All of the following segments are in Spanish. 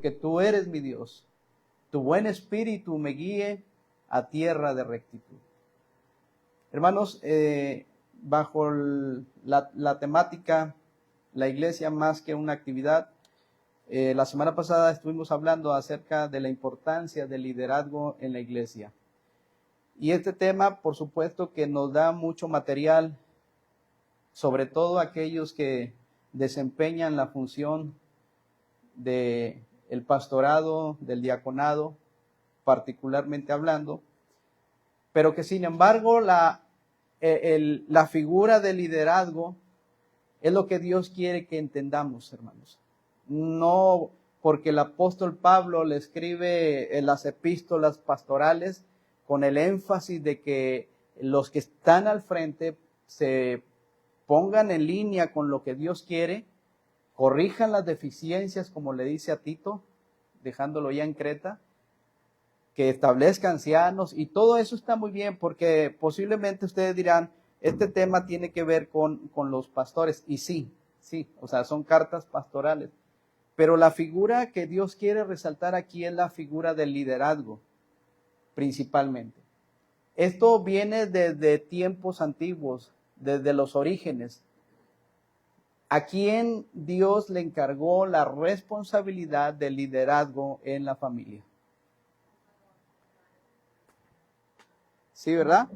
porque tú eres mi Dios. Tu buen espíritu me guíe a tierra de rectitud. Hermanos, bajo la temática, la iglesia más que una actividad, la semana pasada estuvimos hablando acerca de la importancia del liderazgo en la iglesia. Y este tema, por supuesto, que nos da mucho material, sobre todo aquellos que desempeñan la función del pastorado, del diaconado, particularmente hablando, pero que sin embargo la figura del liderazgo es lo que Dios quiere que entendamos, hermanos. No porque el apóstol Pablo le escribe en las epístolas pastorales con el énfasis de que los que están al frente se pongan en línea con lo que Dios quiere, corrijan las deficiencias, como le dice a Tito, dejándolo ya en Creta, que establezca ancianos, y todo eso está muy bien, porque posiblemente ustedes dirán, este tema tiene que ver con los pastores, y sí, o sea, son cartas pastorales, pero la figura que Dios quiere resaltar aquí es la figura del liderazgo, principalmente. Esto viene desde tiempos antiguos, desde los orígenes. ¿A quién Dios le encargó la responsabilidad del liderazgo en la familia? ¿Sí, verdad?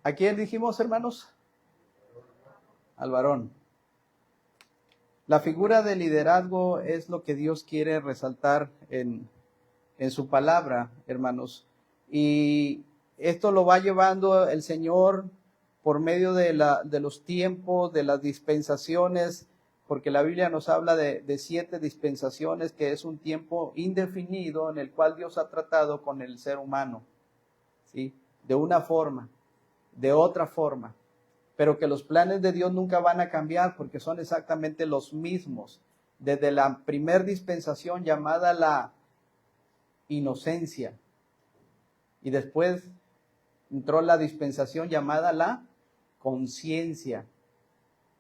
¿A quién dijimos, hermanos? Al varón. La figura de liderazgo es lo que Dios quiere resaltar en su palabra, hermanos. Y esto lo va llevando el Señor por medio de los tiempos, de las dispensaciones, porque la Biblia nos habla de 7 dispensaciones, que es un tiempo indefinido en el cual Dios ha tratado con el ser humano, ¿sí? De una forma, de otra forma, pero que los planes de Dios nunca van a cambiar porque son exactamente los mismos. Desde la primer dispensación llamada la inocencia, y después entró la dispensación llamada la conciencia.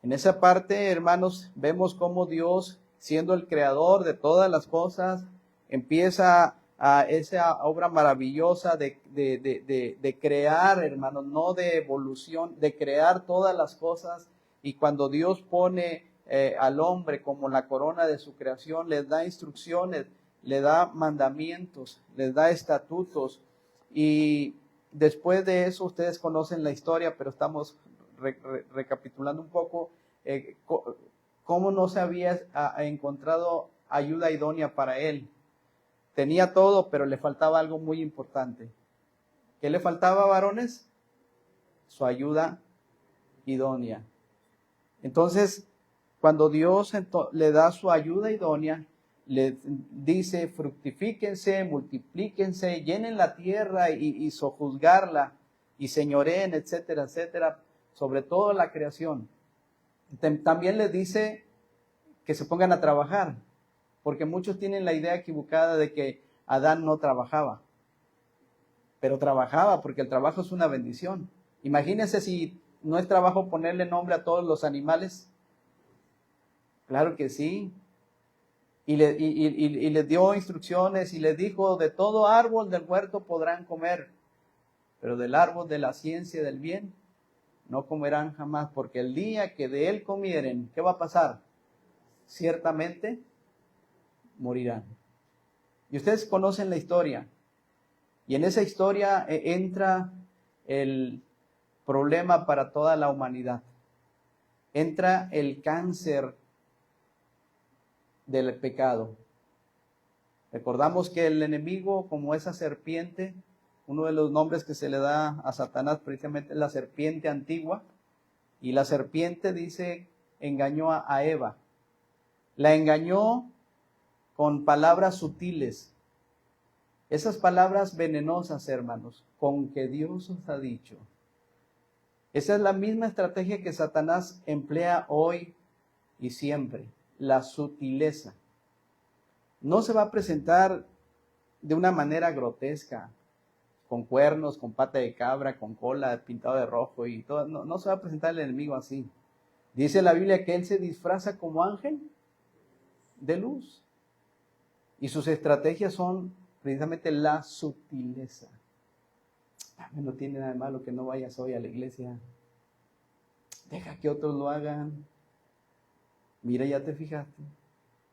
En esa parte, hermanos, vemos cómo Dios, siendo el creador de todas las cosas, empieza a esa obra maravillosa de crear, hermanos, no de evolución, de crear todas las cosas. Y cuando Dios pone al hombre como la corona de su creación, les da instrucciones, le da mandamientos, les da estatutos. Y después de eso, ustedes conocen la historia, pero estamos recapitulando un poco, cómo no se había encontrado ayuda idónea para él. Tenía todo, pero le faltaba algo muy importante. ¿Qué le faltaba, varones? Su ayuda idónea. Entonces, cuando Dios le da su ayuda idónea, le dice: fructifíquense, multiplíquense, llenen la tierra y sojuzgarla, y señoreen, etcétera, etcétera, sobre todo la creación. También les dice que se pongan a trabajar, porque muchos tienen la idea equivocada de que Adán no trabajaba, pero trabajaba, porque el trabajo es una bendición. Imagínense si no es trabajo ponerle nombre a todos los animales. Claro que sí. Y les dio instrucciones y les dijo: de todo árbol del huerto podrán comer, pero del árbol de la ciencia del bien no comerán jamás, porque el día que de él comieren, ¿qué va a pasar? Ciertamente morirán. Y ustedes conocen la historia. Y en esa historia entra el problema para toda la humanidad. Entra el cáncer del pecado. Recordamos que el enemigo, como esa serpiente, uno de los nombres que se le da a Satanás precisamente es la serpiente antigua, y la serpiente, dice, engañó a Eva. La engañó con palabras sutiles. Esas palabras venenosas, hermanos, con que Dios os ha dicho. Esa es la misma estrategia que Satanás emplea hoy y siempre, la sutileza. No se va a presentar de una manera grotesca, con cuernos, con pata de cabra, con cola, pintado de rojo y todo. No, no se va a presentar el enemigo así. Dice la Biblia que él se disfraza como ángel de luz. Y sus estrategias son precisamente la sutileza. No tiene nada de malo que no vayas hoy a la iglesia. Deja que otros lo hagan. Mira, ya te fijaste.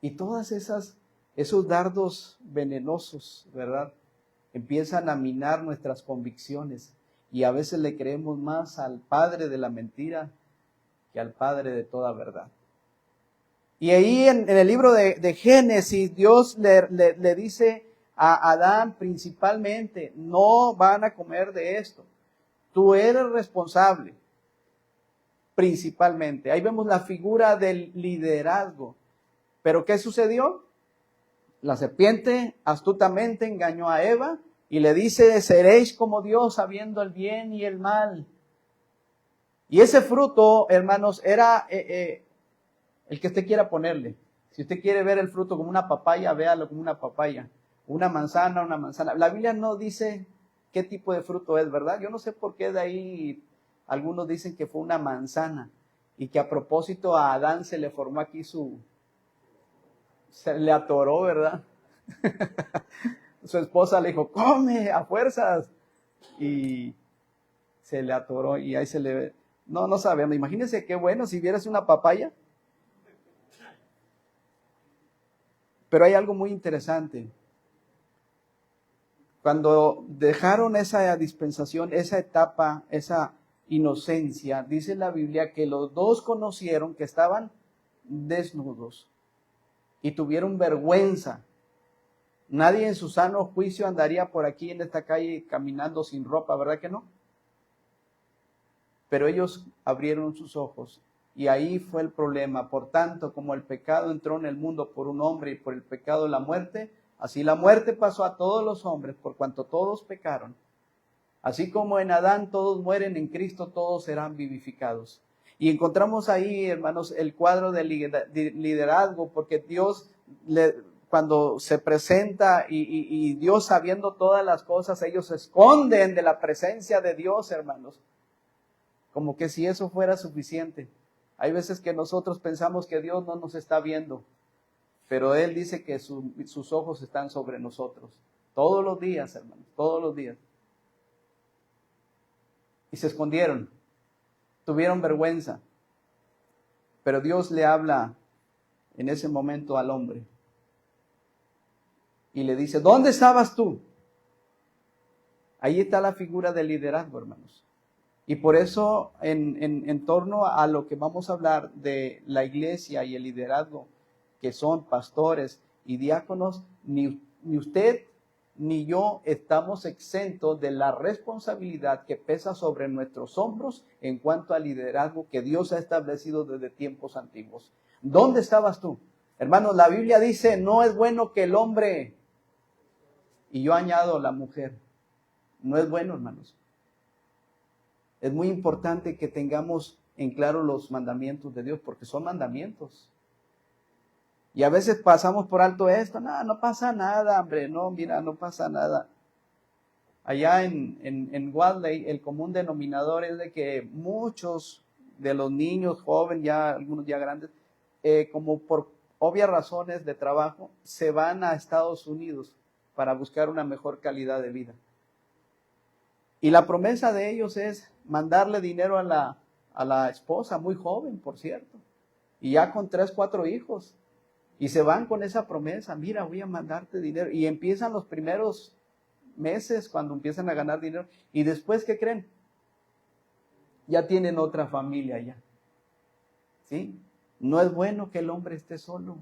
Y todas esos dardos venenosos, ¿verdad? Empiezan a minar nuestras convicciones. Y a veces le creemos más al padre de la mentira que al padre de toda verdad. Y ahí en el libro de Génesis, Dios le dice a Adán principalmente, no van a comer de esto. Tú eres responsable, principalmente. Ahí vemos la figura del liderazgo. ¿Pero qué sucedió? La serpiente astutamente engañó a Eva y le dice, seréis como Dios sabiendo el bien y el mal. Y ese fruto, hermanos, era el que usted quiera ponerle. Si usted quiere ver el fruto como una papaya, véalo como una papaya. Una manzana. La Biblia no dice qué tipo de fruto es, ¿verdad? Yo no sé por qué de ahí algunos dicen que fue una manzana y que a propósito a Adán se le formó aquí se le atoró, ¿verdad? Su esposa le dijo, come a fuerzas. Y se le atoró y ahí se le ve. No sabemos. Imagínense qué bueno si vieras una papaya. Pero hay algo muy interesante. Cuando dejaron esa dispensación, esa etapa, esa inocencia, dice la Biblia que los dos conocieron que estaban desnudos y tuvieron vergüenza. Nadie en su sano juicio andaría por aquí en esta calle caminando sin ropa, ¿verdad que no? Pero ellos abrieron sus ojos y ahí fue el problema. Por tanto, como el pecado entró en el mundo por un hombre y por el pecado la muerte, así la muerte pasó a todos los hombres por cuanto todos pecaron. Así como en Adán todos mueren, en Cristo todos serán vivificados. Y encontramos ahí, hermanos, el cuadro de liderazgo, porque Dios, cuando se presenta y Dios sabiendo todas las cosas, ellos se esconden de la presencia de Dios, hermanos. Como que si eso fuera suficiente. Hay veces que nosotros pensamos que Dios no nos está viendo, pero Él dice que sus ojos están sobre nosotros. Todos los días, hermanos, todos los días. Y se escondieron, tuvieron vergüenza. Pero Dios le habla en ese momento al hombre. Y le dice, ¿dónde estabas tú? Ahí está la figura del liderazgo, hermanos. Y por eso, en torno a lo que vamos a hablar de la iglesia y el liderazgo, que son pastores y diáconos, ni usted ni yo estamos exentos de la responsabilidad que pesa sobre nuestros hombros en cuanto al liderazgo que Dios ha establecido desde tiempos antiguos. ¿Dónde estabas tú? Hermanos, la Biblia dice, no es bueno que el hombre, y yo añado la mujer, no es bueno, hermanos. Es muy importante que tengamos en claro los mandamientos de Dios, porque son mandamientos. Y a veces pasamos por alto esto, no pasa nada, hombre, no, mira, no pasa nada. Allá en Wadley, el común denominador es de que muchos de los niños jóvenes, ya algunos ya grandes, como por obvias razones de trabajo, se van a Estados Unidos para buscar una mejor calidad de vida. Y la promesa de ellos es mandarle dinero a la esposa, muy joven, por cierto, y ya con 3, 4 hijos. Y se van con esa promesa, mira, voy a mandarte dinero. Y empiezan los primeros meses cuando empiezan a ganar dinero. Y después, ¿qué creen? Ya tienen otra familia ya. ¿Sí? No es bueno que el hombre esté solo.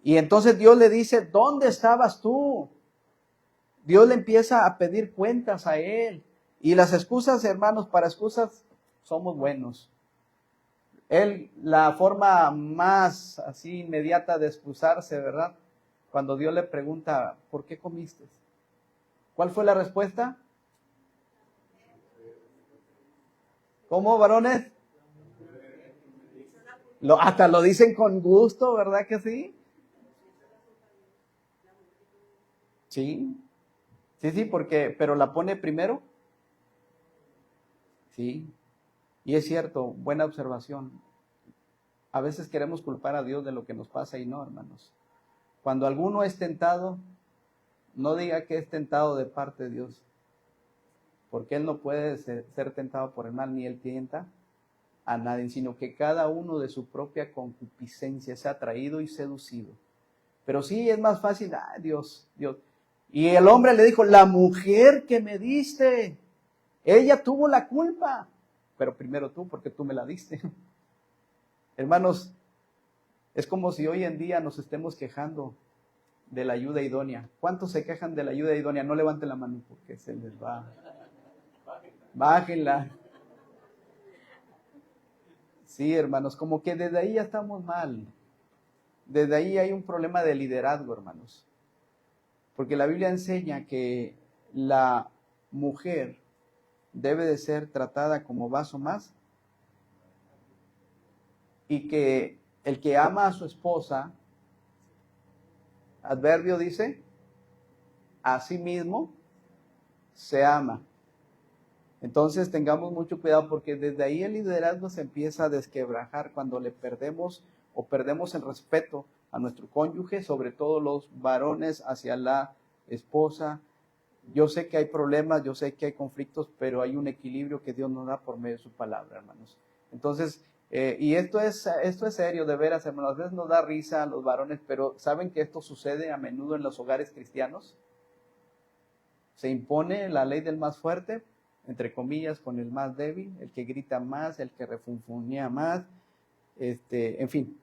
Y entonces Dios le dice, ¿dónde estabas tú? Dios le empieza a pedir cuentas a él. Y las excusas, hermanos, para excusas somos buenos. La forma más así inmediata de excusarse, ¿verdad? Cuando Dios le pregunta, ¿por qué comiste? ¿Cuál fue la respuesta? ¿Cómo, varones? Hasta lo dicen con gusto, ¿verdad que sí? Sí, sí, pero la pone primero. Sí, y es cierto, buena observación. A veces queremos culpar a Dios de lo que nos pasa y no, hermanos. Cuando alguno es tentado, no diga que es tentado de parte de Dios, porque Él no puede ser tentado por el mal, ni Él tienta a nadie, sino que cada uno de su propia concupiscencia se ha atraído y seducido. Pero sí es más fácil, Dios. Y el hombre le dijo, la mujer que me diste, ella tuvo la culpa, pero primero tú, porque tú me la diste. Hermanos, es como si hoy en día nos estemos quejando de la ayuda idónea. ¿Cuántos se quejan de la ayuda idónea? No levanten la mano porque se les va. Bájenla. Sí, hermanos, como que desde ahí ya estamos mal. Desde ahí hay un problema de liderazgo, hermanos. Porque la Biblia enseña que la mujer debe de ser tratada como vaso más y que el que ama a su esposa, adverbio dice, a sí mismo se ama. Entonces tengamos mucho cuidado porque desde ahí el liderazgo se empieza a desquebrajar cuando le perdemos o perdemos el respeto a nuestro cónyuge, sobre todo los varones hacia la esposa. Yo sé que hay problemas, yo sé que hay conflictos, pero hay un equilibrio que Dios nos da por medio de su palabra, hermanos. Entonces, y esto es serio, de veras, hermanos. A veces nos da risa a los varones, pero ¿saben que esto sucede a menudo en los hogares cristianos? Se impone la ley del más fuerte, entre comillas, con el más débil, el que grita más, el que refunfuñea más, en fin.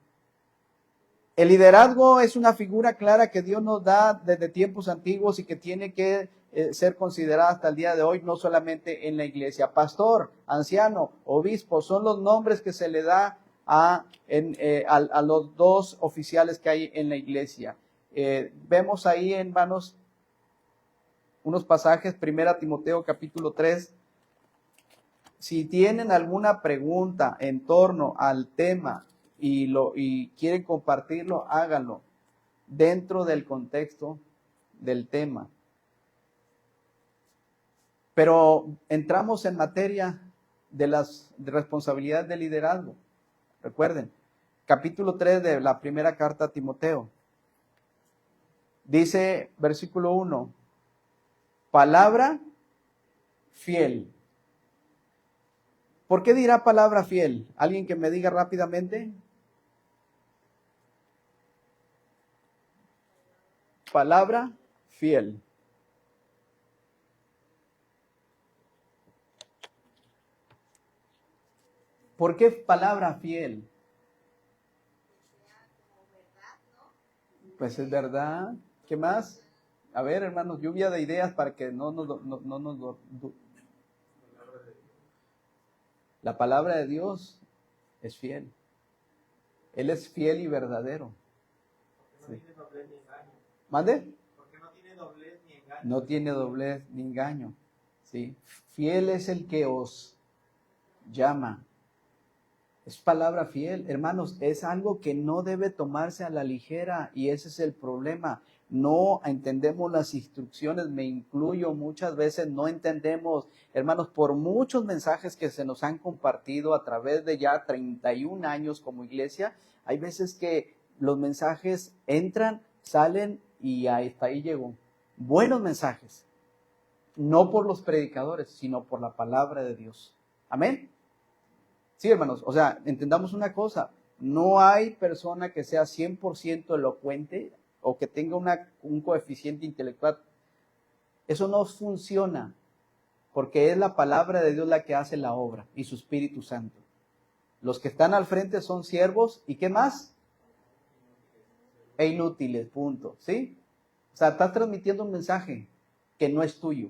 El liderazgo es una figura clara que Dios nos da desde tiempos antiguos y que tiene que ser considerada hasta el día de hoy, no solamente en la iglesia. Pastor, anciano, obispo, son los nombres que se le da a los dos oficiales que hay en la iglesia. Vemos ahí, hermanos, unos pasajes, 1 Timoteo capítulo 3. Si tienen alguna pregunta en torno al tema y quieren compartirlo, háganlo dentro del contexto del tema. Pero entramos en materia de las responsabilidades de liderazgo. Recuerden, capítulo 3 de la primera carta a Timoteo. Dice, versículo 1, palabra fiel. ¿Por qué dirá palabra fiel? ¿Alguien que me diga rápidamente? Palabra fiel. ¿Por qué palabra fiel? Pues es verdad. ¿Qué más? A ver, hermanos, lluvia de ideas para que no nos... La palabra de Dios es fiel. Él es fiel y verdadero. Sí. ¿Mande? Porque no tiene doblez ni engaño. No tiene doblez ni engaño. ¿Sí? Fiel es el que os llama. Es palabra fiel. Hermanos, es algo que no debe tomarse a la ligera y ese es el problema. No entendemos las instrucciones, me incluyo, muchas veces no entendemos, hermanos, por muchos mensajes que se nos han compartido a través de ya 31 años como iglesia, hay veces que los mensajes entran, salen y hasta ahí llegó. Buenos mensajes, no por los predicadores, sino por la palabra de Dios. Amén. Sí, hermanos, o sea, entendamos una cosa, no hay persona que sea 100% elocuente o que tenga un coeficiente intelectual. Eso no funciona, porque es la palabra de Dios la que hace la obra y su Espíritu Santo. Los que están al frente son siervos, ¿y qué más? E inútiles, punto, ¿sí? O sea, estás transmitiendo un mensaje que no es tuyo,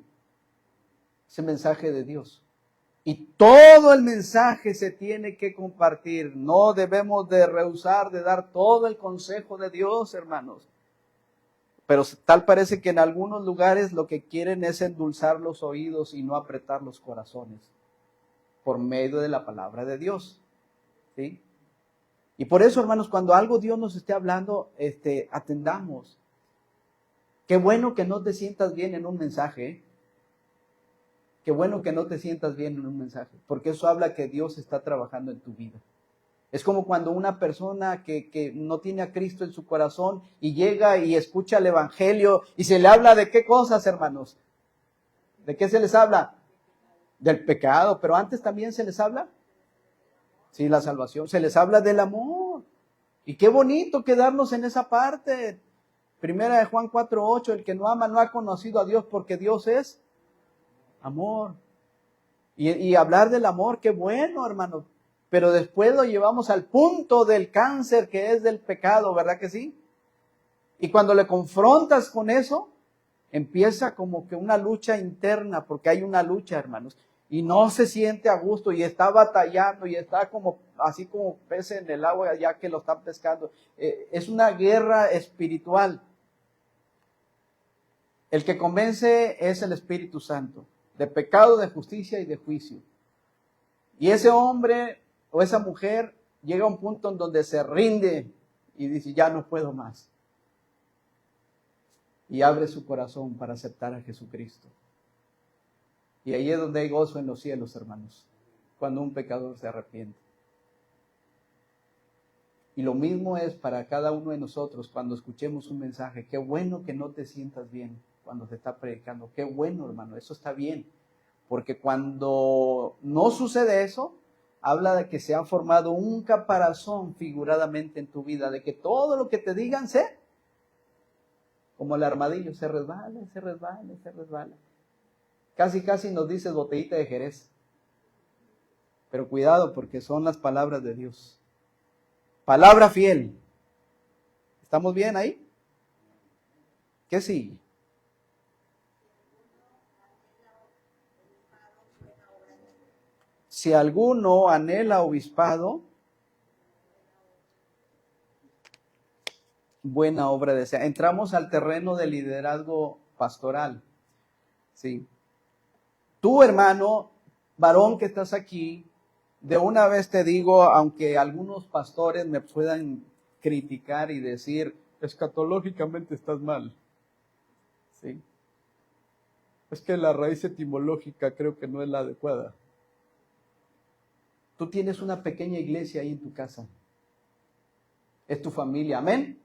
es el mensaje de Dios. Y todo el mensaje se tiene que compartir. No debemos de rehusar de dar todo el consejo de Dios, hermanos. Pero tal parece que en algunos lugares lo que quieren es endulzar los oídos y no apretar los corazones. por medio de la palabra de Dios. ¿Sí? Y por eso, hermanos, cuando algo Dios nos esté hablando, atendamos. Qué bueno que no te sientas bien en un mensaje, ¿eh? Qué bueno que no te sientas bien en un mensaje, porque eso habla que Dios está trabajando en tu vida. Es como cuando una persona que no tiene a Cristo en su corazón y llega y escucha el Evangelio y se le habla de qué cosas, hermanos. ¿De qué se les habla? Del pecado, pero antes también se les habla. Sí, la salvación. Se les habla del amor. Y qué bonito quedarnos en esa parte. Primera de Juan 4:8, el que no ama no ha conocido a Dios porque Dios es amor. Y hablar del amor, qué bueno, hermano. Pero después lo llevamos al punto del cáncer que es del pecado, ¿verdad que sí? Y cuando le confrontas con eso, empieza como que una lucha interna, porque hay una lucha, hermanos. Y no se siente a gusto y está batallando y está como así como pez en el agua ya que lo están pescando. Es una guerra espiritual. El que convence es el Espíritu Santo, de pecado, de justicia y de juicio. Y ese hombre o esa mujer llega a un punto en donde se rinde y dice, ya no puedo más. Y abre su corazón para aceptar a Jesucristo. Y ahí es donde hay gozo en los cielos, hermanos, cuando un pecador se arrepiente. Y lo mismo es para cada uno de nosotros cuando escuchemos un mensaje. Qué bueno que no te sientas bien cuando te está predicando. Qué bueno, hermano, eso está bien. Porque cuando no sucede eso, habla de que se ha formado un caparazón figuradamente en tu vida, de que todo lo que te digan como el armadillo, se resbala, se resbala, se resbala. Casi nos dice botellita de Jerez. Pero cuidado porque son las palabras de Dios. Palabra fiel. ¿Estamos bien ahí? ¿Qué sigue? Si alguno anhela obispado, buena obra desea. Entramos al terreno del liderazgo pastoral. Sí. Tú, hermano, varón que estás aquí, de una vez te digo, aunque algunos pastores me puedan criticar y decir, escatológicamente estás mal. ¿Sí? Es que la raíz etimológica creo que no es la adecuada. Tú tienes una pequeña iglesia ahí en tu casa. Es tu familia, amén.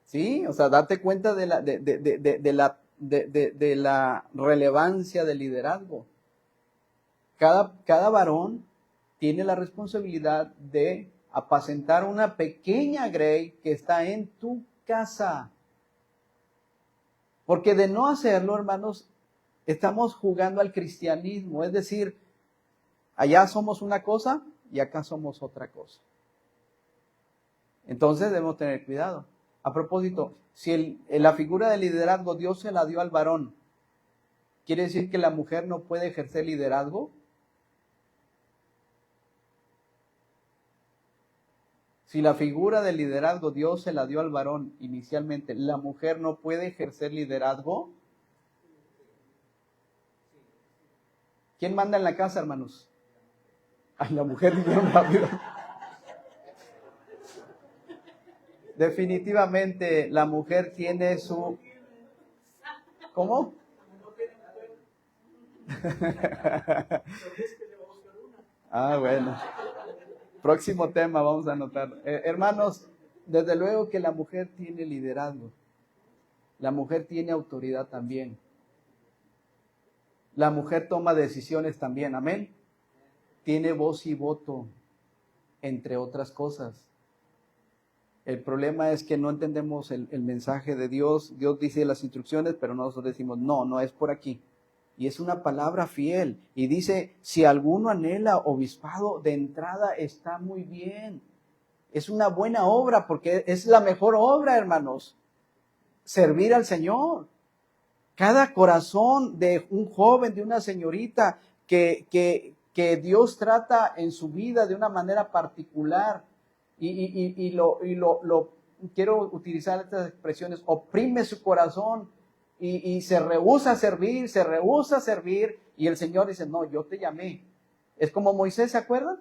Sí, o sea, date cuenta de la relevancia del liderazgo. Cada varón tiene la responsabilidad de apacentar una pequeña grey que está en tu casa. Porque de no hacerlo, hermanos, estamos jugando al cristianismo. Es decir, allá somos una cosa y acá somos otra cosa. Entonces debemos tener cuidado. A propósito, si la figura de liderazgo Dios se la dio al varón, ¿quiere decir que la mujer no puede ejercer liderazgo? Si la figura de liderazgo Dios se la dio al varón inicialmente, ¿la mujer no puede ejercer liderazgo? ¿Quién manda en la casa, hermanos? Ay, la mujer dijeron rápido. Definitivamente la mujer tiene su... ¿Cómo? Ah, bueno. Próximo tema, vamos a anotar. Hermanos, desde luego que la mujer tiene liderazgo. La mujer tiene autoridad también. La mujer toma decisiones también, amén. Tiene voz y voto, entre otras cosas. El problema es que no entendemos el mensaje de Dios. Dios dice las instrucciones, pero nosotros decimos, no es por aquí. Y es una palabra fiel. Y dice, si alguno anhela obispado, de entrada está muy bien. Es una buena obra, porque es la mejor obra, hermanos. Servir al Señor. Cada corazón de un joven, de una señorita, que Dios trata en su vida de una manera particular, y lo quiero utilizar estas expresiones, oprime su corazón, y se rehúsa a servir, y el Señor dice, no, yo te llamé, Es como Moisés, ¿se acuerdan?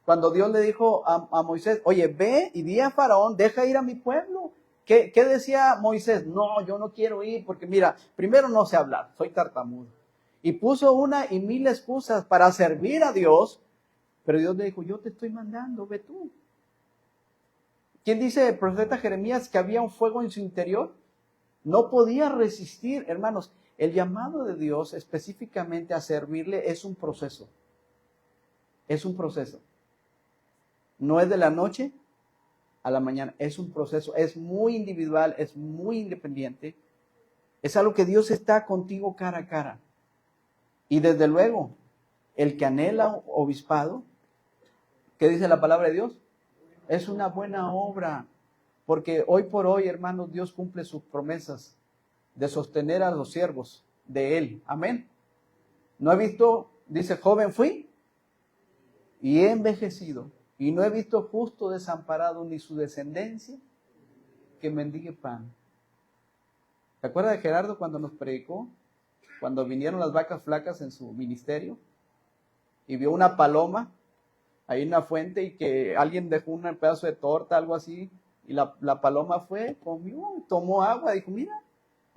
Cuando Dios le dijo a Moisés, oye, ve y di a Faraón, deja ir a mi pueblo. ¿Qué decía Moisés? No, yo no quiero ir porque mira, primero no sé hablar, soy tartamudo. Y puso una y mil excusas para servir a Dios, pero Dios le dijo, yo te estoy mandando, ve tú. ¿Quién dice el profeta Jeremías que había un fuego en su interior? No podía resistir, hermanos. El llamado de Dios específicamente a servirle es un proceso. Es un proceso. No es de la noche a la mañana, es un proceso, es muy individual, es muy independiente. Es algo que Dios está contigo cara a cara. Y desde luego, el que anhela obispado, ¿qué dice la palabra de Dios? Es una buena obra, porque hoy por hoy, hermanos, Dios cumple sus promesas de sostener a los siervos de Él. Amén. No he visto, dice, joven fui y he envejecido, y no he visto justo desamparado ni su descendencia que mendigue pan. ¿Te acuerdas de Gerardo cuando nos predicó? Cuando vinieron las vacas flacas en su ministerio y vio una paloma ahí en una fuente y que alguien dejó un pedazo de torta, algo así, y la paloma fue, comió, tomó agua, dijo, mira,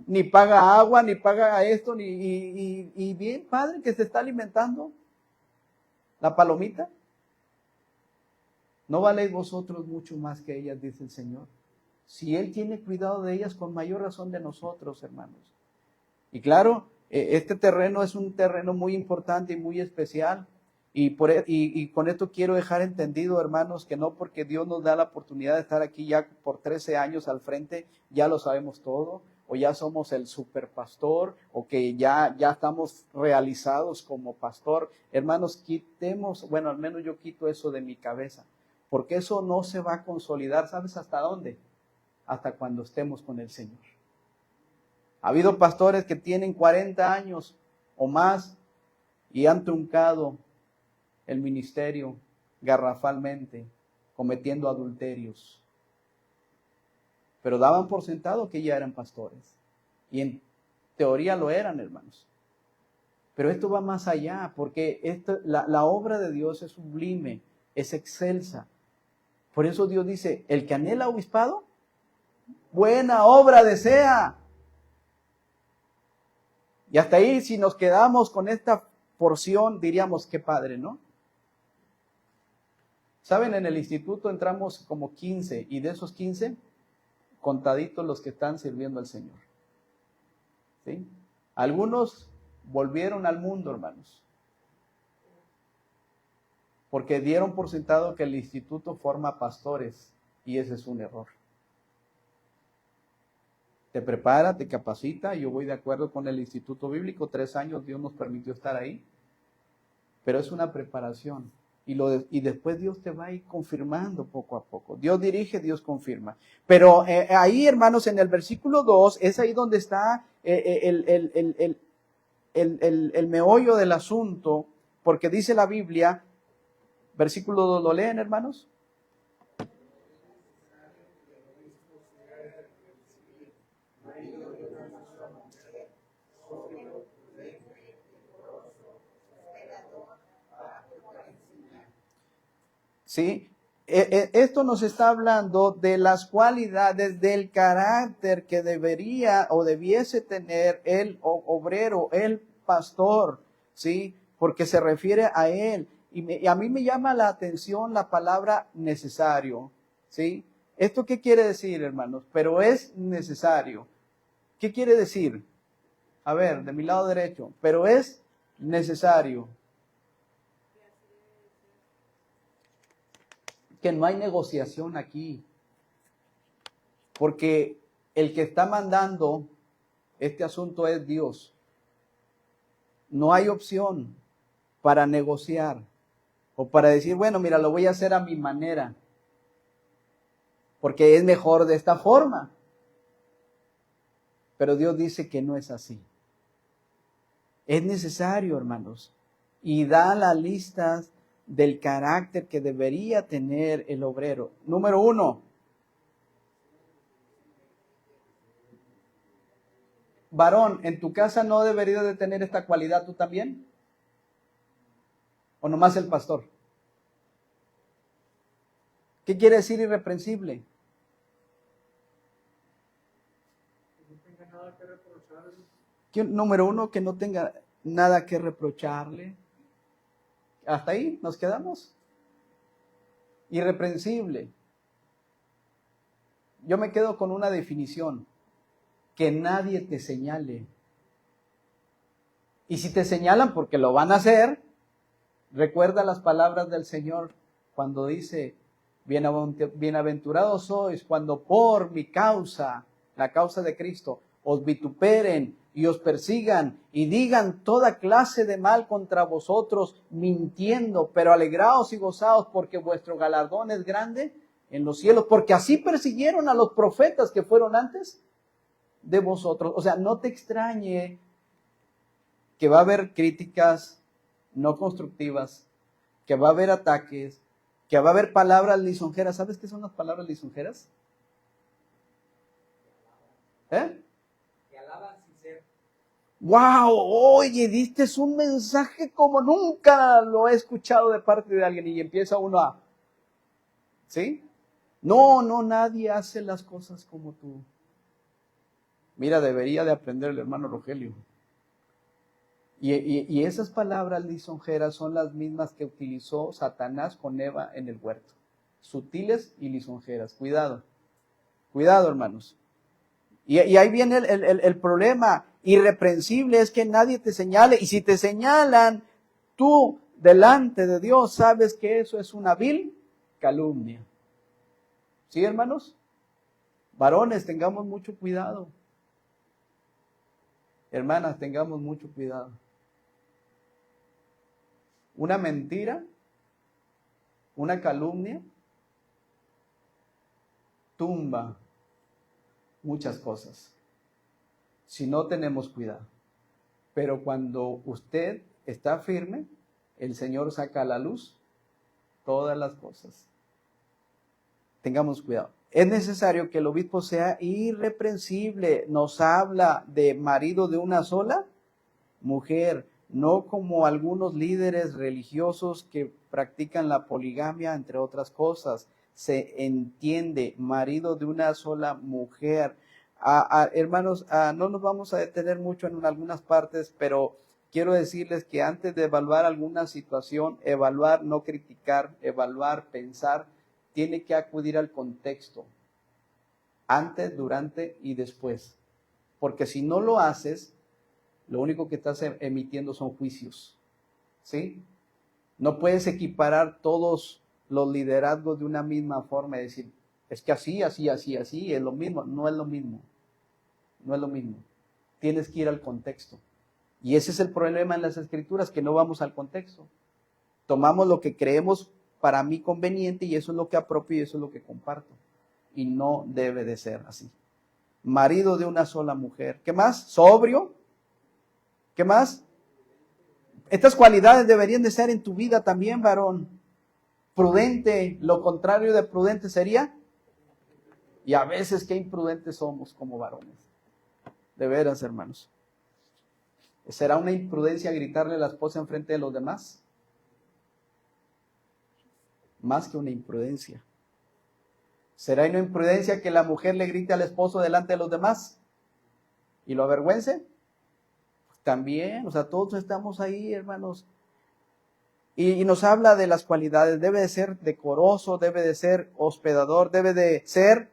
ni paga agua, ni paga esto, y bien padre que se está alimentando la palomita. ¿No valéis vosotros mucho más que ellas, dice el Señor? Si Él tiene cuidado de ellas, con mayor razón de nosotros, hermanos. Y claro, este terreno es un terreno muy importante y muy especial. Y con esto quiero dejar entendido, hermanos, que no porque Dios nos da la oportunidad de estar aquí ya por 13 años al frente, ya lo sabemos todo, o ya somos el superpastor, o que ya estamos realizados como pastor. Hermanos, quitemos, bueno, al menos yo quito eso de mi cabeza, porque eso no se va a consolidar, ¿sabes hasta dónde? Hasta cuando estemos con el Señor. Ha habido pastores que tienen 40 años o más y han truncado el ministerio garrafalmente, cometiendo adulterios. Pero daban por sentado que ya eran pastores. Y en teoría lo eran, hermanos. Pero esto va más allá, porque la obra de Dios es sublime, es excelsa. Por eso Dios dice, el que anhela obispado, buena obra desea. Y hasta ahí, si nos quedamos con esta porción, diríamos, qué padre, ¿no? Saben, en el instituto entramos como 15, y de esos 15, contaditos los que están sirviendo al Señor. ¿Sí? Algunos volvieron al mundo, hermanos, porque dieron por sentado que el instituto forma pastores, y ese es un error. Te prepara, te capacita. Yo voy de acuerdo con el Instituto Bíblico, 3 años Dios nos permitió estar ahí, pero es una preparación. Y después Dios te va a ir confirmando poco a poco. Dios dirige, Dios confirma. Pero ahí, hermanos, en el versículo 2, es ahí donde está el meollo del asunto, porque dice la Biblia, versículo 2, ¿lo leen, hermanos? ¿Sí? Esto nos está hablando de las cualidades del carácter que debería o debiese tener el obrero, el pastor, ¿sí? Porque se refiere a él. Y a mí me llama la atención la palabra necesario, ¿sí? ¿Esto qué quiere decir, hermanos? Pero es necesario. ¿Qué quiere decir? A ver, de mi lado derecho, pero es necesario. Que no hay negociación aquí, porque el que está mandando este asunto es Dios. No hay opción para negociar o para decir, bueno, mira, lo voy a hacer a mi manera, porque es mejor de esta forma. Pero Dios dice que no es así. Es necesario, hermanos, y da las listas del carácter que debería tener el obrero. Número 1, varón, ¿en tu casa no deberías de tener esta cualidad tú también? ¿O nomás el pastor? ¿Qué quiere decir irreprensible? Que no tenga nada que reprocharle. Número uno, que no tenga nada que reprocharle. Hasta ahí nos quedamos. Irreprensible. Yo me quedo con una definición. Que nadie te señale. Y si te señalan porque lo van a hacer, recuerda las palabras del Señor cuando dice, bienaventurados sois cuando por mi causa, la causa de Cristo, os vituperen y os persigan y digan toda clase de mal contra vosotros, mintiendo, pero alegraos y gozaos porque vuestro galardón es grande en los cielos, porque así persiguieron a los profetas que fueron antes de vosotros. O sea, no te extrañe que va a haber críticas no constructivas, que va a haber ataques, que va a haber palabras lisonjeras. ¿Sabes qué son las palabras lisonjeras? Que alaban sin ser. ¡Wow! Oye, diste un mensaje como nunca lo he escuchado de parte de alguien. Y empieza uno a... ¿Sí? No, nadie hace las cosas como tú. Mira, debería de aprender el hermano Rogelio. Y esas palabras lisonjeras son las mismas que utilizó Satanás con Eva en el huerto. Sutiles y lisonjeras. Cuidado. Cuidado, hermanos. Y ahí viene el problema. Irreprensible es que nadie te señale. Y si te señalan, tú delante de Dios sabes que eso es una vil calumnia. ¿Sí, hermanos? Varones, tengamos mucho cuidado. Hermanas, tengamos mucho cuidado. Una mentira, una calumnia, tumba muchas cosas, si no tenemos cuidado. Pero cuando usted está firme, el Señor saca a la luz todas las cosas. Tengamos cuidado. Es necesario que el obispo sea irreprensible. Nos habla de marido de una sola mujer, no como algunos líderes religiosos que practican la poligamia, entre otras cosas. Se entiende, marido de una sola mujer. Hermanos, no nos vamos a detener mucho en algunas partes, pero quiero decirles que antes de evaluar alguna situación, evaluar, no criticar, evaluar, pensar, tiene que acudir al contexto, antes, durante y después. Porque si no lo haces, lo único que estás emitiendo son juicios, ¿sí? No puedes equiparar todos los liderazgos de una misma forma y decir, es que así, es lo mismo. No es lo mismo. No es lo mismo. Tienes que ir al contexto. Y ese es el problema en las Escrituras, que no vamos al contexto. Tomamos lo que creemos para mí conveniente y eso es lo que apropio y eso es lo que comparto. Y no debe de ser así. Marido de una sola mujer. ¿Qué más? Sobrio. ¿Qué más? Estas cualidades deberían de ser en tu vida también, varón. Prudente, lo contrario de prudente sería. Y a veces qué imprudentes somos como varones. De veras, hermanos. ¿Será una imprudencia gritarle a la esposa enfrente de los demás? Más que una imprudencia. ¿Será una imprudencia que la mujer le grite al esposo delante de los demás? ¿Y lo avergüence? También, o sea, todos estamos ahí, hermanos. Y nos habla de las cualidades. Debe de ser decoroso, debe de ser hospedador, debe de ser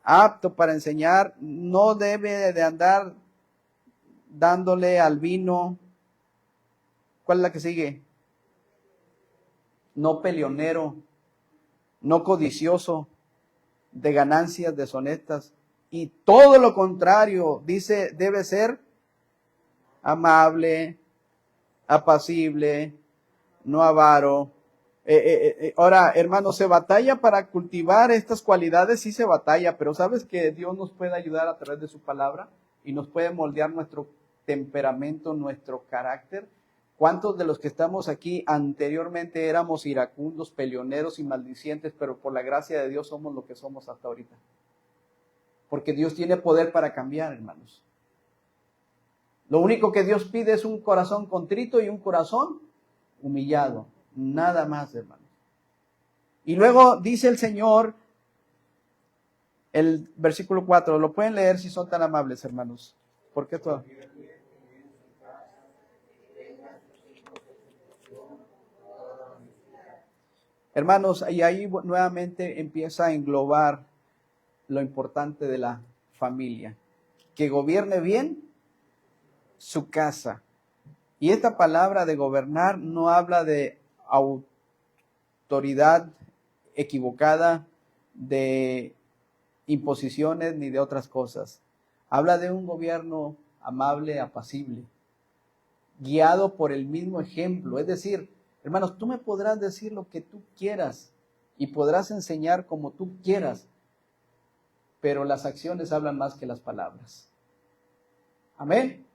apto para enseñar, no debe de andar dándole al vino. ¿Cuál es la que sigue? No peleonero, no codicioso de ganancias deshonestas. Y todo lo contrario, dice, debe ser amable, apacible, no avaro. Ahora, hermanos, se batalla para cultivar estas cualidades, sí se batalla, pero ¿sabes que Dios nos puede ayudar a través de su palabra y nos puede moldear nuestro temperamento, nuestro carácter? ¿Cuántos de los que estamos aquí anteriormente éramos iracundos, peleoneros y maldicientes, pero por la gracia de Dios somos lo que somos hasta ahorita? Porque Dios tiene poder para cambiar, hermanos. Lo único que Dios pide es un corazón contrito y un corazón humillado, nada más, hermanos. Y luego dice el Señor, el versículo 4, lo pueden leer si son tan amables, hermanos. ¿Por qué todo? Hermanos, y ahí nuevamente empieza a englobar lo importante de la familia. Que gobierne bien su casa. Y esta palabra de gobernar no habla de autoridad equivocada, de imposiciones ni de otras cosas. Habla de un gobierno amable, apacible, guiado por el mismo ejemplo. Es decir, hermanos, tú me podrás decir lo que tú quieras y podrás enseñar como tú quieras, pero las acciones hablan más que las palabras. Amén.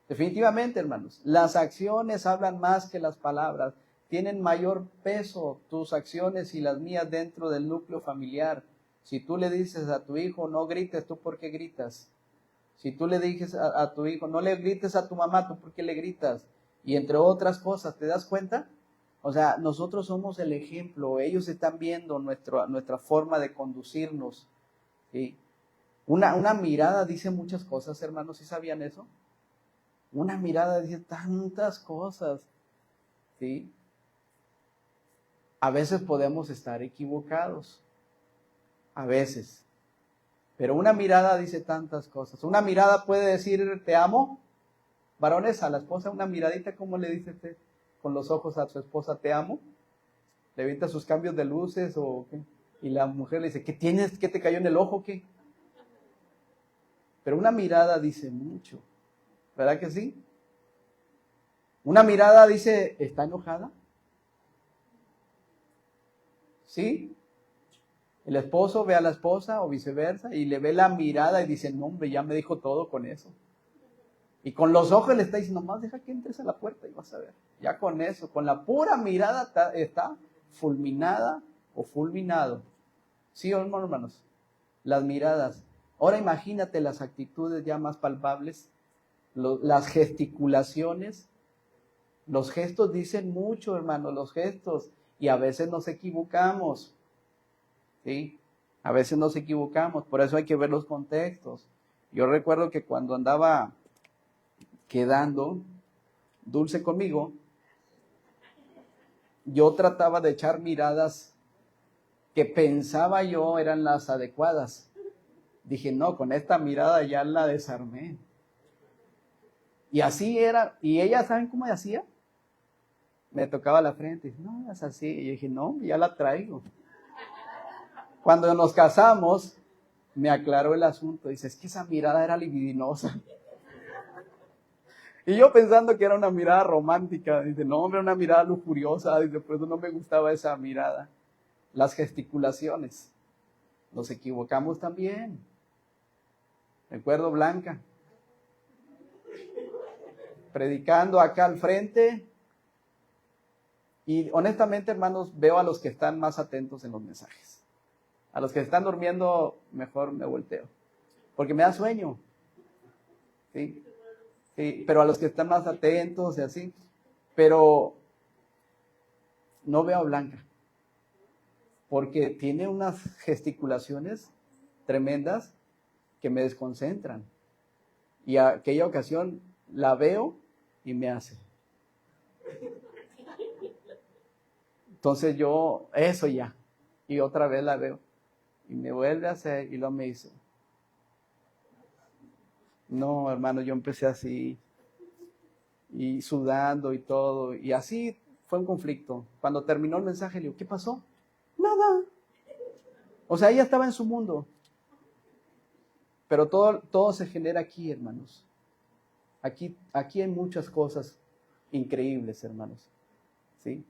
Definitivamente, hermanos, las acciones hablan más que las palabras. Tienen mayor peso tus acciones y las mías dentro del núcleo familiar. Si tú le dices a tu hijo, no grites, ¿tú por qué gritas? Si tú le dices a tu hijo, no le grites a tu mamá, ¿tú por qué le gritas? Y entre otras cosas, ¿te das cuenta? O sea, nosotros somos el ejemplo. Ellos están viendo nuestra forma de conducirnos, ¿sí? Una mirada dice muchas cosas, hermanos, ¿sí sabían eso? Una mirada dice tantas cosas, ¿sí? A veces podemos estar equivocados, a veces. Pero una mirada dice tantas cosas. Una mirada puede decir, te amo. Varones, a la esposa una miradita, ¿cómo le dice usted con los ojos a su esposa, te amo? Le avienta sus cambios de luces o qué. Y la mujer le dice, ¿qué tienes? ¿Qué te cayó en el ojo? ¿Qué? Pero una mirada dice mucho. ¿Verdad que sí? Una mirada dice, ¿está enojada? ¿Sí? El esposo ve a la esposa o viceversa y le ve la mirada y dice, no hombre, ya me dijo todo con eso. Y con los ojos le está diciendo, más deja que entres a la puerta y vas a ver. Ya con eso, con la pura mirada está fulminada o fulminado. ¿Sí o no, hermanos? Las miradas. Ahora imagínate las actitudes ya más palpables, las gesticulaciones. Los gestos dicen mucho, hermanos, los gestos. Y a veces nos equivocamos. ¿Sí? A veces nos equivocamos. Por eso hay que ver los contextos. Yo recuerdo que cuando andaba quedando Dulce conmigo, yo trataba de echar miradas que pensaba yo eran las adecuadas. Dije, no, con esta mirada ya la desarmé. Y así era. ¿Y ella, saben cómo hacía? Me tocaba la frente. Dice, no, es así. Y yo dije, no, ya la traigo. Cuando nos casamos, me aclaró el asunto. Dice, es que esa mirada era libidinosa. Y yo pensando que era una mirada romántica. Dice, no, era una mirada lujuriosa. Dice, por eso no me gustaba esa mirada. Las gesticulaciones. Nos equivocamos también. Recuerdo Blanca predicando acá al frente. Y honestamente, hermanos, veo a los que están más atentos en los mensajes. A los que están durmiendo, mejor me volteo. Porque me da sueño. ¿Sí? Sí, pero a los que están más atentos y así. Pero no veo a Blanca. Porque tiene unas gesticulaciones tremendas que me desconcentran. Y a aquella ocasión la veo y me hace. Entonces yo, eso ya. Y otra vez la veo. Y me vuelve a hacer y luego me dice. No, hermano, yo empecé así. Y sudando y todo. Y así fue un conflicto. Cuando terminó el mensaje le digo, ¿qué pasó? Nada. O sea, ella estaba en su mundo. Pero todo se genera aquí, hermanos. Aquí hay muchas cosas increíbles, hermanos. ¿Sí?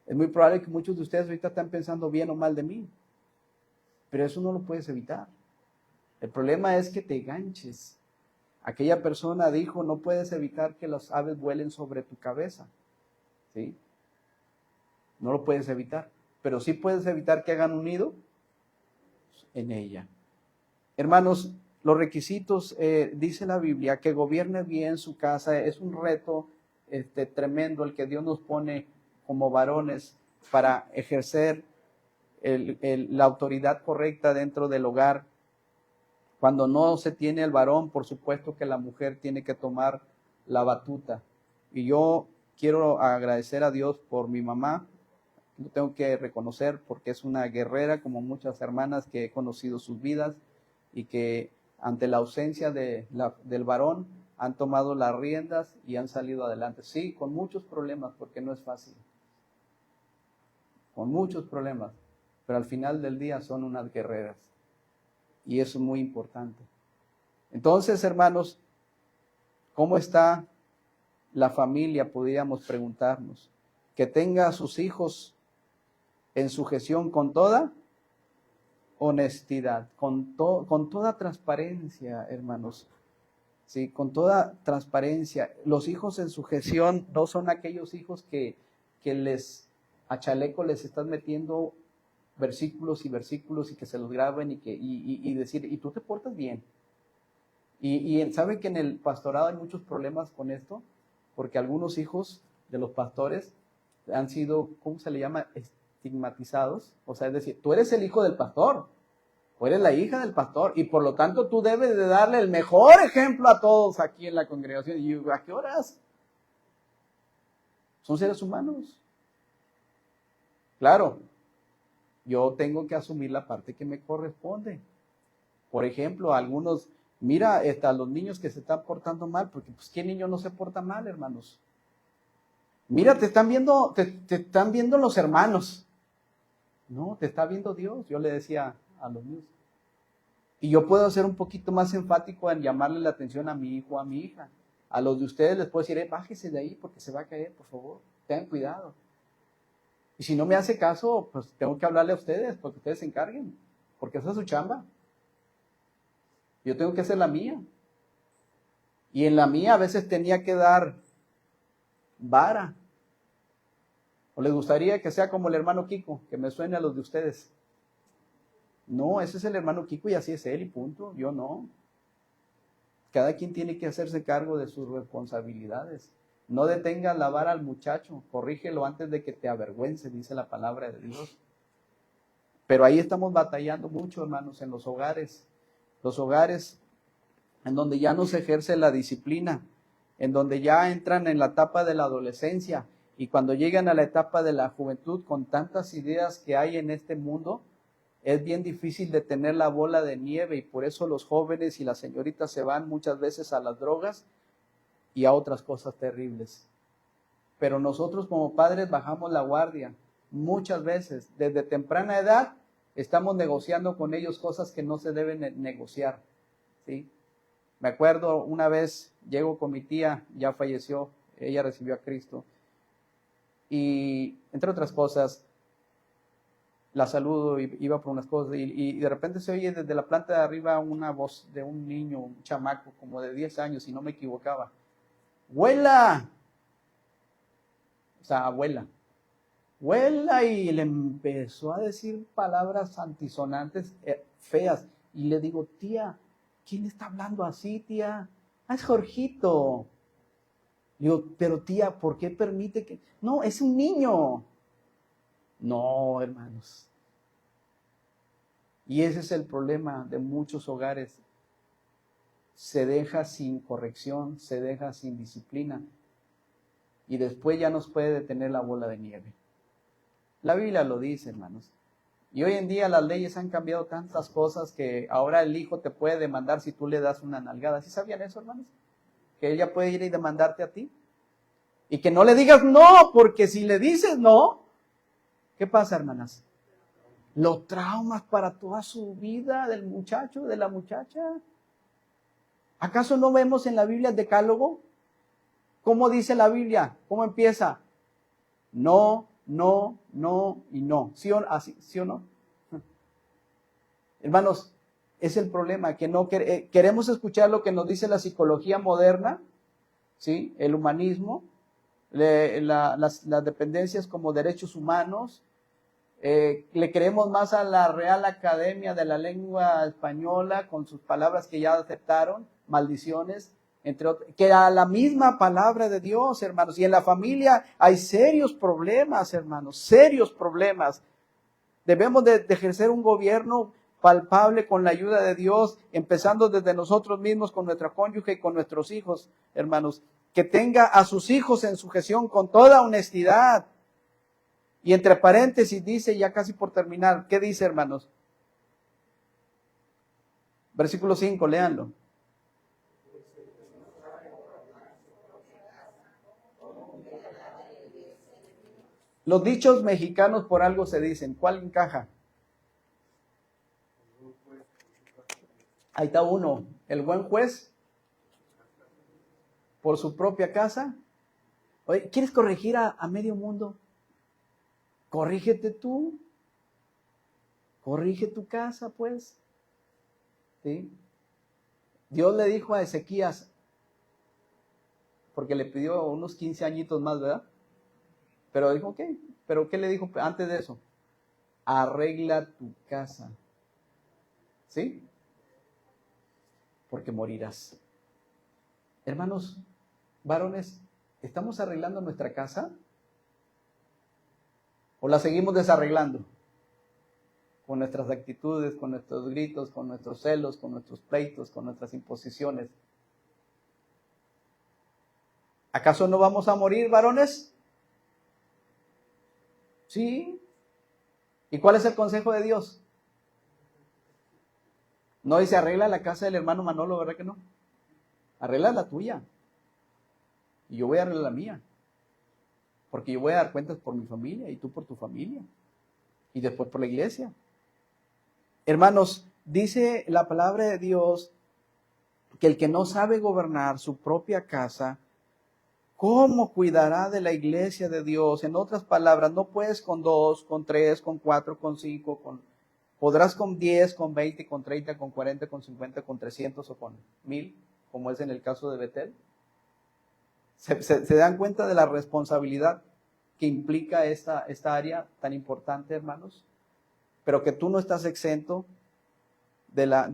Es muy probable que muchos de ustedes ahorita están pensando bien o mal de mí. Pero eso no lo puedes evitar. El problema es que te ganches. Aquella persona dijo, no puedes evitar que las aves vuelen sobre tu cabeza. ¿Sí? No lo puedes evitar. Pero sí puedes evitar que hagan un nido en ella. Hermanos, los requisitos, dice la Biblia, que gobierne bien su casa, es un reto tremendo el que Dios nos pone como varones para ejercer la autoridad correcta dentro del hogar. Cuando no se tiene el varón, por supuesto que la mujer tiene que tomar la batuta. Y yo quiero agradecer a Dios por mi mamá. Lo tengo que reconocer porque es una guerrera, como muchas hermanas que he conocido sus vidas, y que ante la ausencia del varón han tomado las riendas y han salido adelante. Sí, con muchos problemas, porque no es fácil. Con muchos problemas, pero al final del día son unas guerreras. Y eso es muy importante. Entonces, hermanos, ¿cómo está la familia? Podríamos preguntarnos. Que tenga a sus hijos en sujeción con toda honestidad, con toda transparencia, hermanos. Sí, con toda transparencia. Los hijos en sujeción no son aquellos hijos que a chaleco les están metiendo versículos y versículos y que se los graben y decir, y tú te portas bien. Y ¿saben que en el pastorado hay muchos problemas con esto? Porque algunos hijos de los pastores han sido, ¿cómo se le llama? Estigmatizados. O sea, es decir, tú eres el hijo del pastor, o eres la hija del pastor, y por lo tanto tú debes de darle el mejor ejemplo a todos aquí en la congregación. ¿Y a qué horas? Son seres humanos. Claro, yo tengo que asumir la parte que me corresponde. Por ejemplo, algunos, mira, a los niños que se están portando mal, porque pues ¿qué niño no se porta mal, hermanos? Mira, te están viendo los hermanos. No, te está viendo Dios. Yo le decía a los niños. Y yo puedo ser un poquito más enfático en llamarle la atención a mi hijo o a mi hija. A los de ustedes les puedo decir, bájese de ahí porque se va a caer, por favor. Tengan cuidado. Y si no me hace caso, pues tengo que hablarle a ustedes, porque ustedes se encarguen, porque esa es su chamba. Yo tengo que hacer la mía. Y en la mía a veces tenía que dar vara. ¿O les gustaría que sea como el hermano Kiko, que me suene a los de ustedes? No, ese es el hermano Kiko y así es él y punto. Yo no. Cada quien tiene que hacerse cargo de sus responsabilidades. No detengas la vara al muchacho, corrígelo antes de que te avergüence, dice la palabra de Dios. Pero ahí estamos batallando mucho, hermanos, en los hogares. Los hogares en donde ya no se ejerce la disciplina, en donde ya entran en la etapa de la adolescencia y cuando llegan a la etapa de la juventud con tantas ideas que hay en este mundo, es bien difícil detener la bola de nieve y por eso los jóvenes y las señoritas se van muchas veces a las drogas y a otras cosas terribles. Pero nosotros como padres bajamos la guardia. Muchas veces, desde temprana edad, estamos negociando con ellos cosas que no se deben negociar, ¿sí? Me acuerdo una vez, llego con mi tía, ya falleció, ella recibió a Cristo. Y entre otras cosas, la saludo, iba por unas cosas, y de repente se oye desde la planta de arriba una voz de un niño, un chamaco, como de 10 años, si no me equivocaba. ¡Abuela! O sea, abuela. ¡Abuela! Y le empezó a decir palabras antisonantes, feas. Y le digo, tía, ¿quién está hablando así, tía? Ah, es Jorgito. Digo, pero tía, ¿por qué permite que...? No, es un niño. No, hermanos. Y ese es el problema de muchos hogares. Se deja sin corrección, se deja sin disciplina. Y después ya nos puede detener la bola de nieve. La Biblia lo dice, hermanos. Y hoy en día las leyes han cambiado tantas cosas que ahora el hijo te puede demandar si tú le das una nalgada. ¿Sí sabían eso, hermanos? Que ella puede ir y demandarte a ti. Y que no le digas no, porque si le dices no, ¿qué pasa, hermanas? Los traumas para toda su vida del muchacho, de la muchacha. ¿Acaso no vemos en la Biblia el decálogo? ¿Cómo dice la Biblia? ¿Cómo empieza? No, no, no y no. ¿Sí o, así, ¿sí o no? Hermanos, es el problema, que no queremos escuchar lo que nos dice la psicología moderna, ¿sí? El humanismo, las dependencias como derechos humanos. Le creemos más a la Real Academia de la Lengua Española con sus palabras que ya aceptaron, maldiciones, que a la misma palabra de Dios, hermanos. Y en la familia hay serios problemas, hermanos, serios problemas. Debemos de ejercer un gobierno palpable con la ayuda de Dios, empezando desde nosotros mismos, con nuestra cónyuge y con nuestros hijos, hermanos. Que tenga a sus hijos en sujeción con toda honestidad. Y entre paréntesis dice, ya casi por terminar, ¿qué dice, hermanos? Versículo 5, léanlo. Los dichos mexicanos por algo se dicen. ¿Cuál encaja? Ahí está uno. El buen juez por su propia casa. Oye, ¿quieres corregir a medio mundo? Corrígete tú. Corrige tu casa, pues. ¿Sí? Dios le dijo a Ezequías, porque le pidió unos 15 añitos más, ¿verdad? Pero dijo, ok. ¿Pero qué le dijo antes de eso? Arregla tu casa. ¿Sí? Porque morirás. Hermanos, varones, ¿estamos arreglando nuestra casa? ¿O la seguimos desarreglando? Con nuestras actitudes, con nuestros gritos, con nuestros celos, con nuestros pleitos, con nuestras imposiciones. ¿Acaso no vamos a morir, varones? Sí. ¿Y cuál es el consejo de Dios? No dice arregla la casa del hermano Manolo, ¿verdad que no? Arregla la tuya. Y yo voy a arreglar la mía. Porque yo voy a dar cuentas por mi familia y tú por tu familia. Y después por la iglesia. Hermanos, dice la palabra de Dios que el que no sabe gobernar su propia casa, ¿cómo cuidará de la iglesia de Dios? En otras palabras, no puedes con 2, con 3, con 4, con 5, podrás con 10, con 20, con 30, con 40, con 50, con 300 o con 1000, como es en el caso de Betel. ¿Se dan cuenta de la responsabilidad que implica esta área tan importante, hermanos? Pero que tú no estás exento de la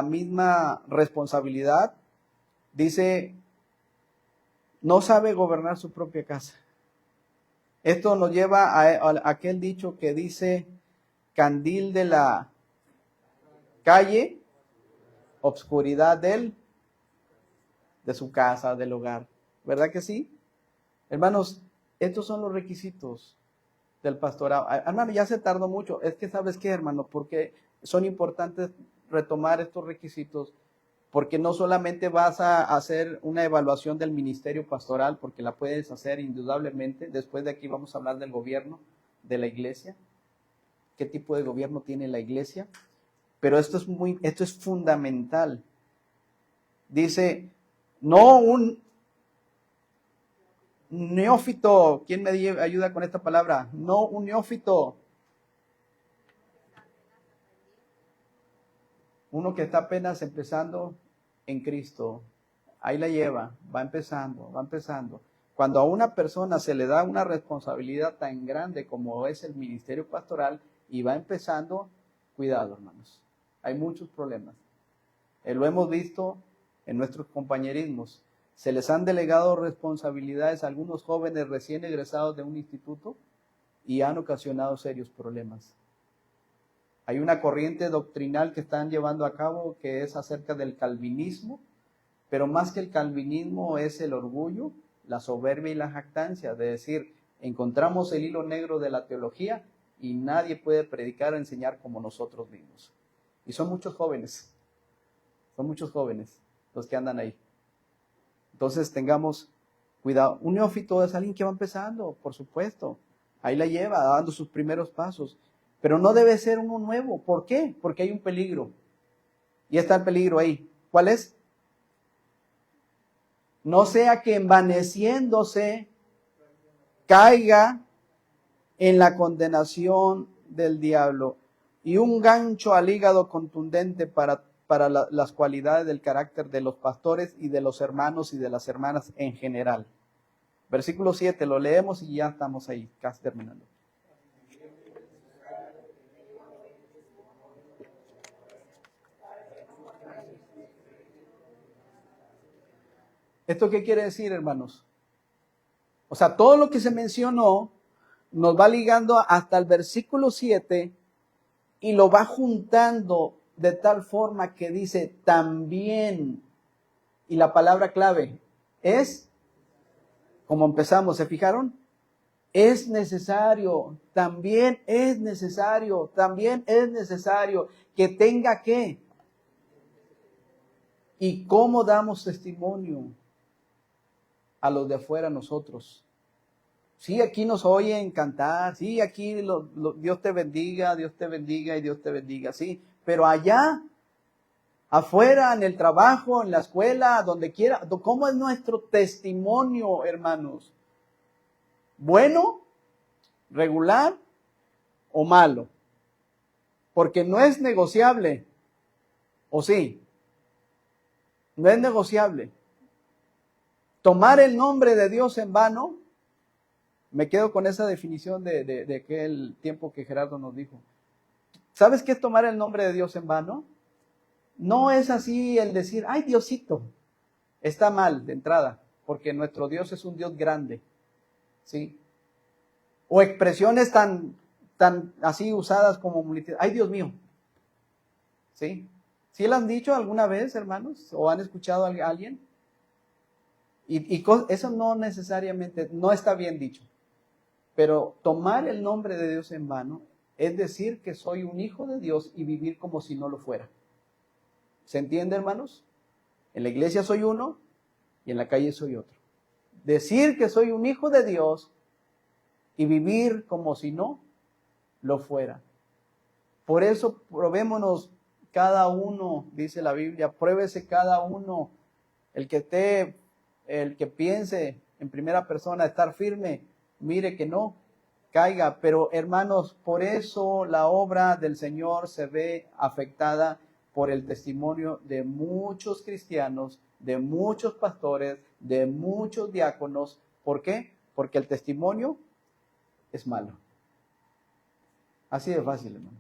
misma responsabilidad. Dice, no sabe gobernar su propia casa. Esto nos lleva a aquel dicho que dice, candil de la calle, obscuridad de su casa, del hogar. ¿Verdad que sí? Hermanos, estos son los requisitos del pastorado. Hermano, ya se tardó mucho. Es que, ¿sabes qué, hermano? Porque son importantes retomar estos requisitos, porque no solamente vas a hacer una evaluación del ministerio pastoral, porque la puedes hacer indudablemente. Después de aquí vamos a hablar del gobierno de la iglesia. ¿Qué tipo de gobierno tiene la iglesia? Pero esto es fundamental. Dice, no un neófito. ¿Quién me ayuda con esta palabra? No un neófito. Uno que está apenas empezando en Cristo. Ahí la lleva, va empezando, va empezando. Cuando a una persona se le da una responsabilidad tan grande como es el ministerio pastoral y va empezando, cuidado, hermanos. Hay muchos problemas. Lo hemos visto en nuestros compañerismos. Se les han delegado responsabilidades a algunos jóvenes recién egresados de un instituto y han ocasionado serios problemas. Hay una corriente doctrinal que están llevando a cabo que es acerca del calvinismo, pero más que el calvinismo es el orgullo, la soberbia y la jactancia, de decir, encontramos el hilo negro de la teología y nadie puede predicar o enseñar como nosotros mismos. Y son muchos jóvenes los que andan ahí. Entonces tengamos cuidado. Un neófito es alguien que va empezando, por supuesto. Ahí la lleva, dando sus primeros pasos. Pero no debe ser uno nuevo. ¿Por qué? Porque hay un peligro. Y está el peligro ahí. ¿Cuál es? No sea que envaneciéndose caiga en la condenación del diablo. Y un gancho al hígado contundente para las cualidades del carácter de los pastores y de los hermanos y de las hermanas en general. Versículo 7, lo leemos y ya estamos ahí, casi terminando. ¿Esto qué quiere decir, hermanos? O sea, todo lo que se mencionó nos va ligando hasta el versículo 7 y lo va juntando de tal forma que dice también, y la palabra clave es, como empezamos, ¿se fijaron? Es necesario, también es necesario que tenga ¿qué? ¿Y cómo damos testimonio a los de afuera nosotros? Sí, aquí nos oyen cantar, sí, aquí Dios te bendiga y Dios te bendiga, sí, pero allá, afuera, en el trabajo, en la escuela, donde quiera, ¿cómo es nuestro testimonio, hermanos? ¿Bueno, regular o malo? Porque no es negociable, ¿o sí? No es negociable. Tomar el nombre de Dios en vano, me quedo con esa definición de aquel tiempo que Gerardo nos dijo. ¿Sabes qué es tomar el nombre de Dios en vano? No es así el decir, ay Diosito. Está mal de entrada, porque nuestro Dios es un Dios grande, ¿sí? O expresiones tan así usadas como, ay Dios mío, ¿sí? ¿Sí lo han dicho alguna vez, hermanos? ¿O han escuchado a alguien? Y eso no necesariamente, no está bien dicho. Pero tomar el nombre de Dios en vano es decir que soy un hijo de Dios y vivir como si no lo fuera. ¿Se entiende, hermanos? En la iglesia soy uno y en la calle soy otro. Decir que soy un hijo de Dios y vivir como si no lo fuera. Por eso probémonos cada uno, dice la Biblia, pruébese cada uno, el que piense en primera persona estar firme, mire que no caiga. Pero hermanos, por eso la obra del Señor se ve afectada por el testimonio de muchos cristianos, de muchos pastores, de muchos diáconos. ¿Por qué? Porque el testimonio es malo. Así de fácil, hermano.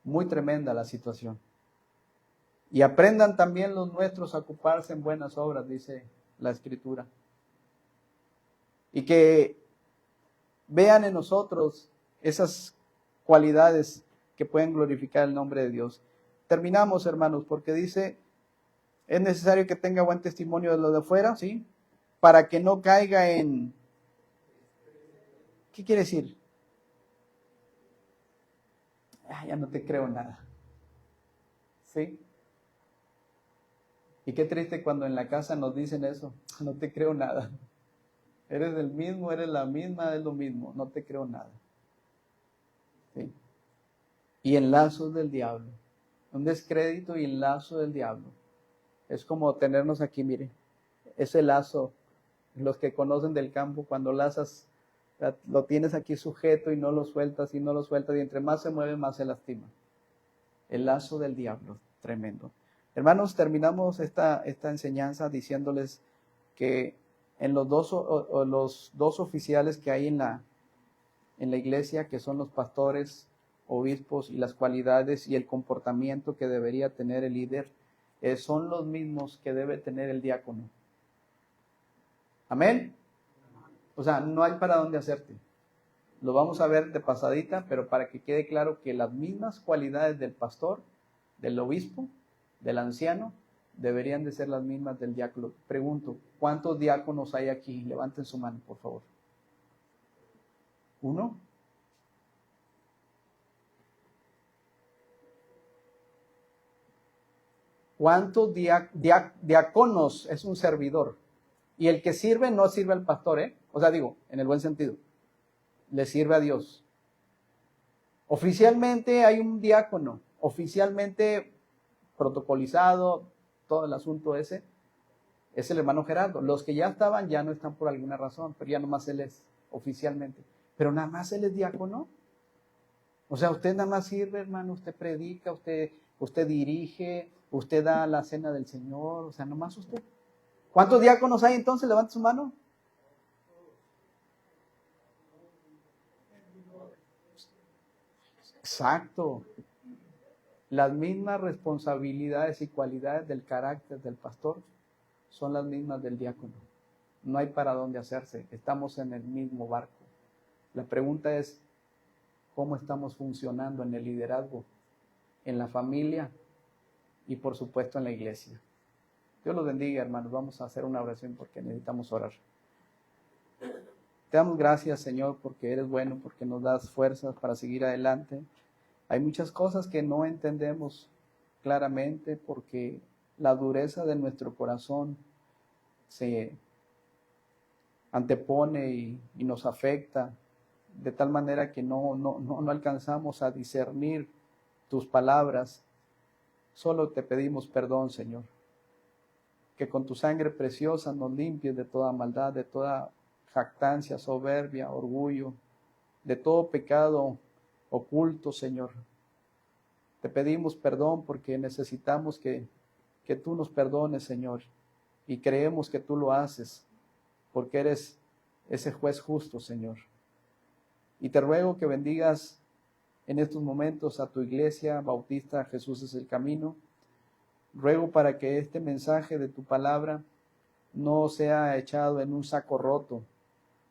Muy tremenda la situación. Y aprendan también los nuestros a ocuparse en buenas obras, dice la Escritura. Y que vean en nosotros esas cualidades que pueden glorificar el nombre de Dios. Terminamos, hermanos, porque dice, es necesario que tenga buen testimonio de lo de afuera, ¿sí? Para que no caiga en... ¿Qué quiere decir? Ya no te creo nada. ¿Sí? Y qué triste cuando en la casa nos dicen eso, no te creo nada. Eres el mismo, eres la misma, es lo mismo, no te creo nada. ¿Sí? Y en lazos del diablo, un descrédito y en lazo del diablo. Es como tenernos aquí, mire, ese lazo, los que conocen del campo, cuando lazas, lo tienes aquí sujeto y no lo sueltas y no lo sueltas y entre más se mueve, más se lastima. El lazo del diablo, tremendo. Hermanos, terminamos esta enseñanza diciéndoles que en los dos oficiales que hay en la iglesia, que son los pastores, obispos, y las cualidades y el comportamiento que debería tener el líder, son los mismos que debe tener el diácono. Amén. O sea, no hay para dónde hacerte. Lo vamos a ver de pasadita, pero para que quede claro que las mismas cualidades del pastor, del obispo, del anciano, deberían de ser las mismas del diácono. Pregunto, ¿cuántos diáconos hay aquí? Levanten su mano, por favor. ¿Uno? ¿Cuántos diáconos es un servidor? Y el que sirve no sirve al pastor, ¿eh? O sea, digo, en el buen sentido. Le sirve a Dios. Oficialmente hay un diácono, oficialmente protocolizado, todo el asunto ese, es el hermano Gerardo. Los que ya estaban ya no están por alguna razón, pero ya nomás él es oficialmente. Pero nada más él es diácono. O sea, usted nada más sirve, hermano, usted predica, usted dirige, usted da la cena del Señor, o sea, nomás usted. ¿Cuántos diáconos hay entonces? Levante su mano. Exacto. las mismas responsabilidades y cualidades del carácter del pastor son las mismas del diácono. No hay para dónde hacerse, estamos en el mismo barco. La pregunta es, ¿cómo estamos funcionando en el liderazgo, en la familia y por supuesto en la iglesia? Dios los bendiga, hermanos. Vamos a hacer una oración porque necesitamos orar. Te damos gracias, Señor, porque eres bueno, porque nos das fuerzas para seguir adelante. Hay muchas cosas que no entendemos claramente porque la dureza de nuestro corazón se antepone y nos afecta de tal manera que no alcanzamos a discernir tus palabras. Solo te pedimos perdón, Señor, que con tu sangre preciosa nos limpies de toda maldad, de toda jactancia, soberbia, orgullo, de todo pecado oculto, Señor. Te pedimos perdón porque necesitamos que tú nos perdones, Señor, y creemos que tú lo haces, porque eres ese juez justo, Señor. Y te ruego que bendigas en estos momentos a tu iglesia bautista Jesús es el camino. Ruego para que este mensaje de tu palabra no sea echado en un saco roto,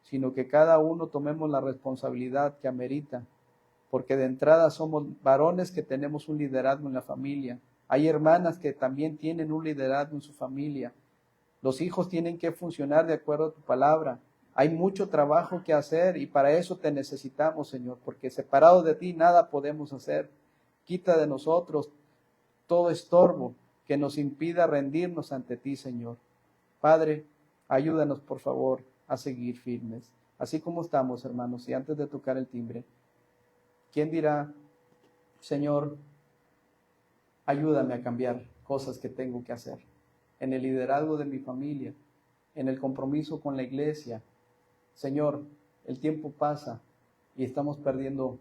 sino que cada uno tomemos la responsabilidad que amerita, porque de entrada somos varones que tenemos un liderazgo en la familia. Hay hermanas que también tienen un liderazgo en su familia. Los hijos tienen que funcionar de acuerdo a tu palabra. Hay mucho trabajo que hacer y para eso te necesitamos, Señor, porque separados de ti nada podemos hacer. Quita de nosotros todo estorbo que nos impida rendirnos ante ti, Señor. Padre, ayúdanos, por favor, a seguir firmes. Así como estamos, hermanos, y antes de tocar el timbre, ¿quién dirá, Señor, ayúdame a cambiar cosas que tengo que hacer en el liderazgo de mi familia, en el compromiso con la iglesia? Señor, el tiempo pasa y estamos perdiendo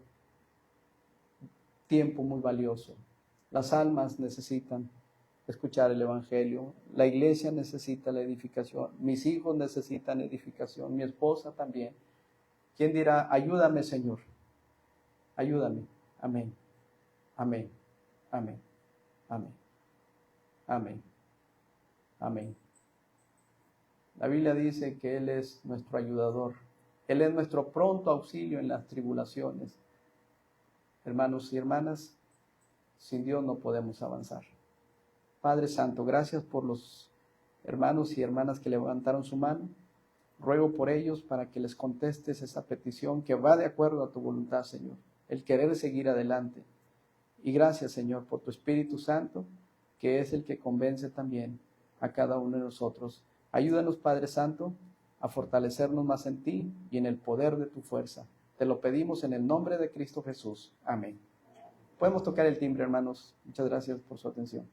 tiempo muy valioso. Las almas necesitan escuchar el evangelio, la iglesia necesita la edificación, mis hijos necesitan edificación, mi esposa también. ¿Quién dirá, ayúdame, Señor? Ayúdame. Amén. Amén. Amén. Amén. Amén. Amén. La Biblia dice que Él es nuestro ayudador. Él es nuestro pronto auxilio en las tribulaciones. Hermanos y hermanas, sin Dios no podemos avanzar. Padre Santo, gracias por los hermanos y hermanas que levantaron su mano. Ruego por ellos para que les contestes esa petición que va de acuerdo a tu voluntad, Señor. El querer seguir adelante. Y gracias, Señor, por tu Espíritu Santo, que es el que convence también a cada uno de nosotros. Ayúdanos, Padre Santo, a fortalecernos más en ti y en el poder de tu fuerza. Te lo pedimos en el nombre de Cristo Jesús. Amén. Podemos tocar el timbre, hermanos. Muchas gracias por su atención.